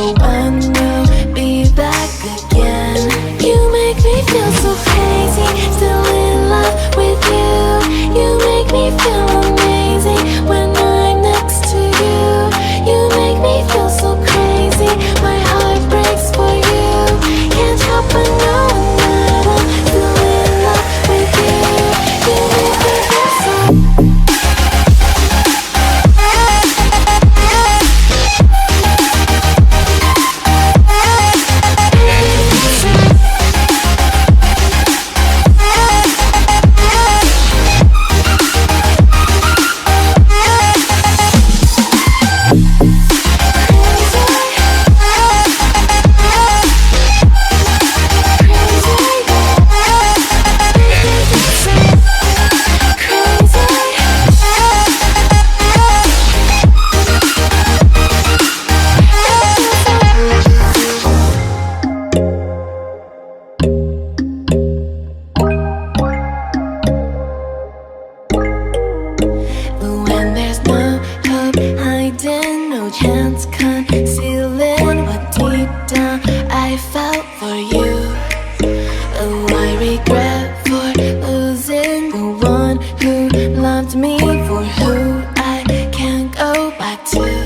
Oh, when we'll be back again. You make me feel so crazy, still in love with you. You make me feel amazing when I'm next to you. You make me feel so crazy, my heart breaks for you. Can't help but know that I'm still in love with you. You make me feel so. No chance concealing what deep down I felt for you. Oh, I regret for losing the one who loved me, for who I can't go back to.